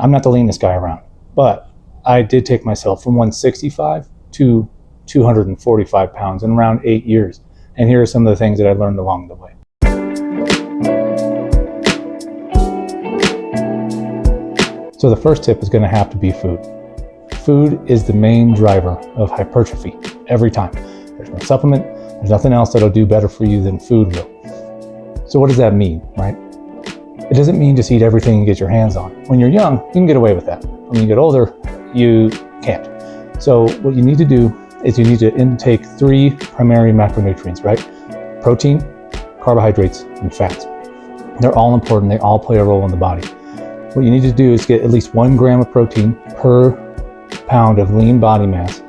I'm not the leanest guy around, but I did take myself from 165 to 245 pounds in around 8 years. And here are some of the things that I learned along the way. So the first tip is going to have to be food. Food is the main driver of hypertrophy every time. There's no supplement, there's nothing else that'll do better for you than food will. So what does that mean, right? It doesn't mean just eat everything you get your hands on. When you're young, you can get away with that. When you get older, you can't. So what you need to do is you need to intake 3 primary macronutrients, right? Protein, carbohydrates, and fats. They're all important. They all play a role in the body. What you need to do is get at least 1 gram of protein per pound of lean body mass,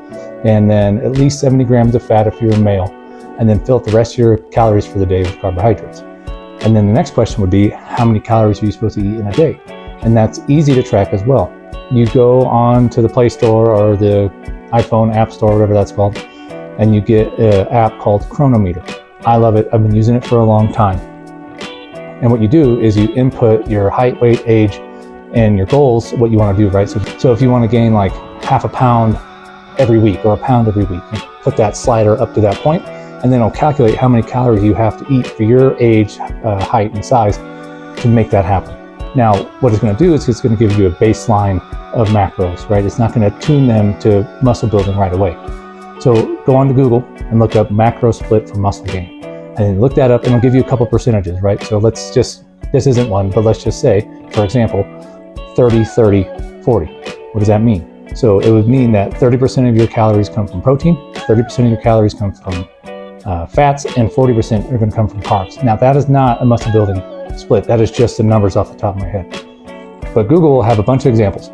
and then at least 70 grams of fat if you're a male, and then fill up the rest of your calories for the day with carbohydrates. And then the next question would be, how many calories are you supposed to eat in a day? And that's easy to track as well. You go on to the Play Store or the iPhone App Store, whatever that's called, and you get an app called Chronometer. I love it. I've been using it for a long time. And what you do is you input your height, weight, age, and your goals, what you want to do, right? So if you want to gain like half a pound every week or a pound every week, you put that slider up to that point, and then it'll calculate how many calories you have to eat for your age, height, and size to make that happen. Now, what it's going to do is it's going to give you a baseline of macros, right? It's not going to tune them to muscle building right away. So go on to Google and look up macro split for muscle gain. And then look that up and it'll give you a couple percentages, right? So let's just, this isn't one, but let's just say, for example, 30, 30, 40. What does that mean? So it would mean that 30% of your calories come from protein, 30% of your calories come from fats, and 40% are going to come from carbs. Now that is not a muscle building split. That is just the numbers off the top of my head. But Google will have a bunch of examples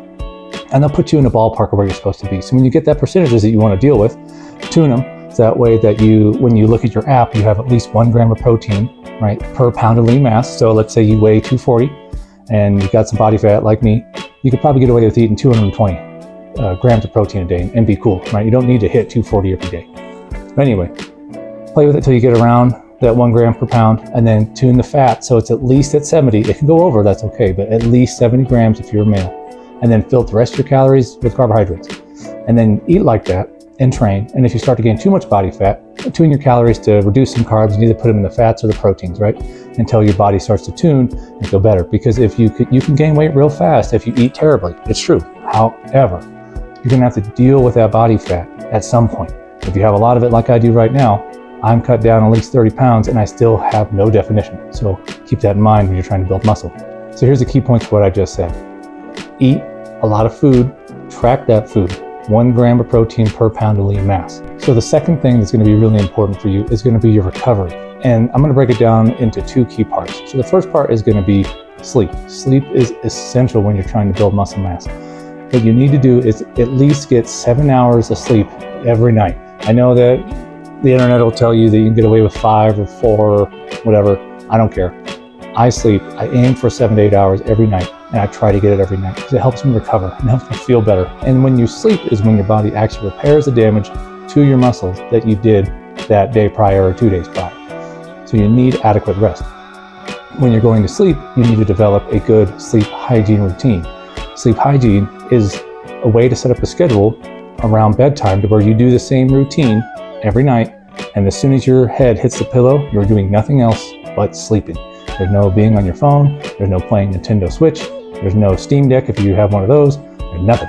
and they'll put you in the ballpark of where you're supposed to be. So when you get that percentages that you want to deal with, tune them. So that way that you, when you look at your app, you have at least 1 gram of protein, right, per pound of lean mass. So let's say you weigh 240 and you've got some body fat like me, you could probably get away with eating 220 grams of protein a day and be cool, right? You don't need to hit 240 every day. But anyway, play with it till you get around that 1 gram per pound, and then tune the fat so it's at least at 70. It can go over, that's okay, but at least 70 grams if you're a male. And then fill the rest of your calories with carbohydrates. And then eat like that and train. And if you start to gain too much body fat, tune your calories to reduce some carbs and either put them in the fats or the proteins, right? Until your body starts to tune and feel better. Because if you can gain weight real fast if you eat terribly. It's true. However, you're gonna have to deal with that body fat at some point. If you have a lot of it like I do right now, I'm cut down at least 30 pounds and I still have no definition. So keep that in mind when you're trying to build muscle. So here's the key points for what I just said. Eat a lot of food, track that food, 1 gram of protein per pound of lean mass. So the second thing that's going to be really important for you is going to be your recovery. And I'm going to break it down into 2 key parts. So the first part is going to be sleep. Sleep is essential when you're trying to build muscle mass. What you need to do is at least get 7 hours of sleep every night. I know that the internet will tell you that you can get away with 5 or 4 or whatever. I don't care. I sleep. I aim for 7 to 8 hours every night, and I try to get it every night because it helps me recover and helps me feel better. And when you sleep is when your body actually repairs the damage to your muscles that you did that day prior or 2 days prior. So you need adequate rest. When you're going to sleep, you need to develop a good sleep hygiene routine. Sleep hygiene is a way to set up a schedule around bedtime to where you do the same routine every night, and as soon as your head hits the pillow, you're doing nothing else but sleeping. There's no being on your phone, there's no playing Nintendo Switch, there's no Steam Deck if you have one of those, there's nothing.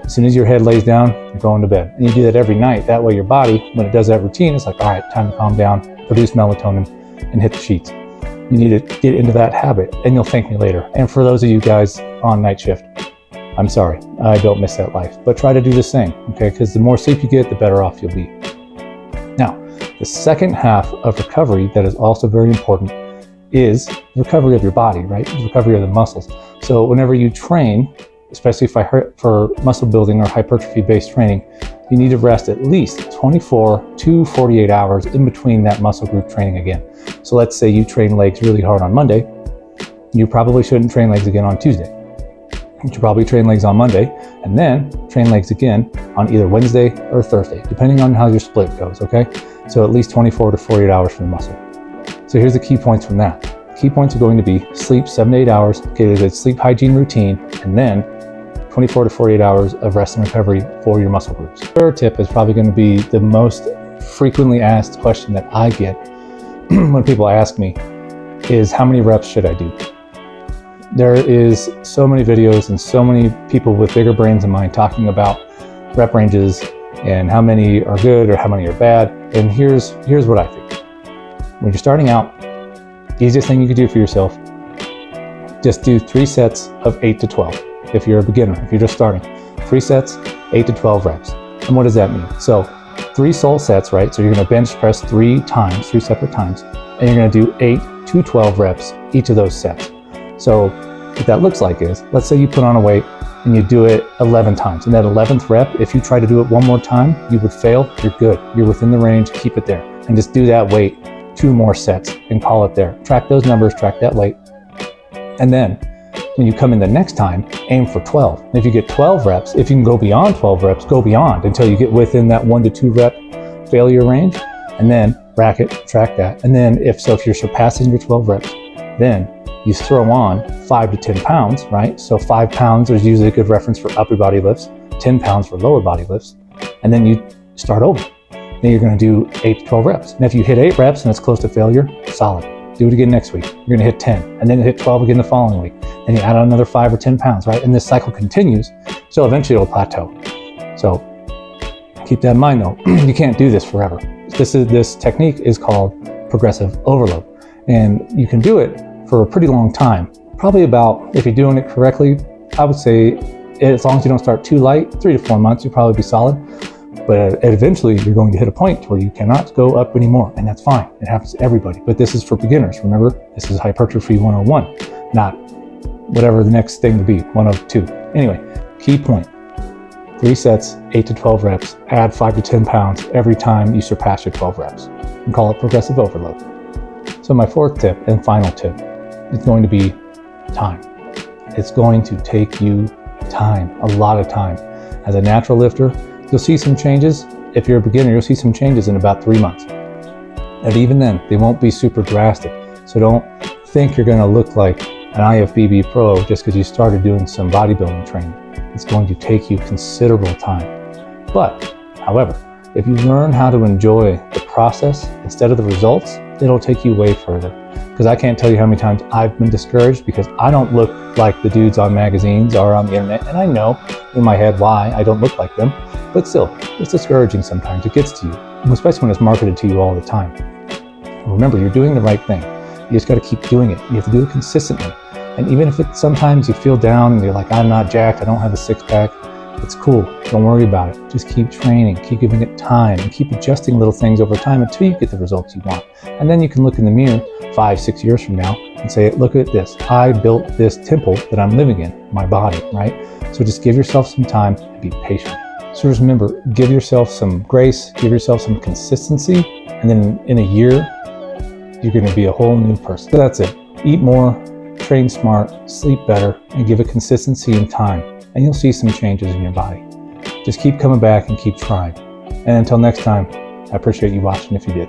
As soon as your head lays down, you're going to bed. And you do that every night. That way your body, when it does that routine, it's like, all right, time to calm down, produce melatonin, and hit the sheets. You need to get into that habit, and you'll thank me later. And for those of you guys on night shift, I'm sorry, I don't miss that life. But try to do the same, okay? Because the more sleep you get, the better off you'll be. Now, the second half of recovery that is also very important is recovery of your body, right? Recovery of the muscles. So whenever you train, especially for muscle building or hypertrophy-based training, you need to rest at least 24 to 48 hours in between that muscle group training again. So let's say you train legs really hard on Monday, you probably shouldn't train legs again on Tuesday. You should probably train legs on Monday and then train legs again on either Wednesday or Thursday, depending on how your split goes, okay? So at least 24 to 48 hours for the muscle. So here's the key points from that. Key points are going to be sleep 7 to 8 hours, get a good sleep hygiene routine, and then 24 to 48 hours of rest and recovery for your muscle groups. Third tip is probably going to be the most frequently asked question that I get when people ask me is, how many reps should I do? There is so many videos and so many people with bigger brains than mine talking about rep ranges and how many are good or how many are bad. And here's what I think. When you're starting out, the easiest thing you can do for yourself, just do 3 sets of 8 to 12. If you're a beginner, if you're just starting, 3 sets, 8 to 12 reps. And what does that mean? So 3 sole sets, right? So you're gonna bench press 3 times, 3 separate times, and you're gonna do 8 to 12 reps each of those sets. So what that looks like is, let's say you put on a weight and you do it 11 times. And that 11th rep, if you try to do it one more time, you would fail. You're good. You're within the range, keep it there. And just do that weight 2 more sets and call it there. Track those numbers, track that weight. And then when you come in the next time, aim for 12. And if you get 12 reps, if you can go beyond 12 reps, go beyond until you get within that 1 to 2 rep failure range. And then rack it, track that. And then if you're surpassing your 12 reps, then you throw on 5 to 10 pounds, right? So 5 pounds is usually a good reference for upper body lifts, 10 pounds for lower body lifts. And then you start over. Then you're gonna do 8 to 12 reps. And if you hit 8 reps and it's close to failure, solid. Do it again next week. You're gonna hit 10, and then hit 12 again the following week. Then you add on another 5 or 10 pounds, right? And this cycle continues, so eventually it'll plateau. So keep that in mind though, you can't do this forever. This technique is called progressive overload. And you can do it for a pretty long time. Probably about, if you're doing it correctly, I would say, as long as you don't start too light, 3 to 4 months, you'll probably be solid. But eventually you're going to hit a point where you cannot go up anymore, and that's fine. It happens to everybody, but this is for beginners. Remember, this is hypertrophy 101, not whatever the next thing would be, 102. Anyway, key point, 3 sets, 8 to 12 reps, add 5 to 10 pounds every time you surpass your 12 reps, and call it progressive overload. So my 4th tip and final tip is going to be time. It's going to take you time, a lot of time. As a natural lifter, you'll see some changes. If you're a beginner, you'll see some changes in about 3 months. And even then, they won't be super drastic. So don't think you're gonna look like an IFBB pro just because you started doing some bodybuilding training. It's going to take you considerable time. But, however, if you learn how to enjoy the process instead of the results, it'll take you way further. Because I can't tell you how many times I've been discouraged because I don't look like the dudes on magazines or on the internet. And I know in my head why I don't look like them. But still, it's discouraging sometimes. It gets to you, especially when it's marketed to you all the time. Remember, you're doing the right thing. You just got to keep doing it. You have to do it consistently. And even if sometimes you feel down and you're like, I'm not jacked, I don't have a 6-pack, it's cool. Don't worry about it. Just keep training, keep giving it time, and keep adjusting little things over time until you get the results you want. And then you can look in the mirror 5-6 years from now and say, look at this. I built this temple that I'm living in, my body, right? So just give yourself some time and be patient. So just remember, give yourself some grace, give yourself some consistency, and then in a year, you're going to be a whole new person. So that's it. Eat more, train smart, sleep better, and give it consistency and time. And you'll see some changes in your body. Just keep coming back and keep trying. And until next time, I appreciate you watching if you did.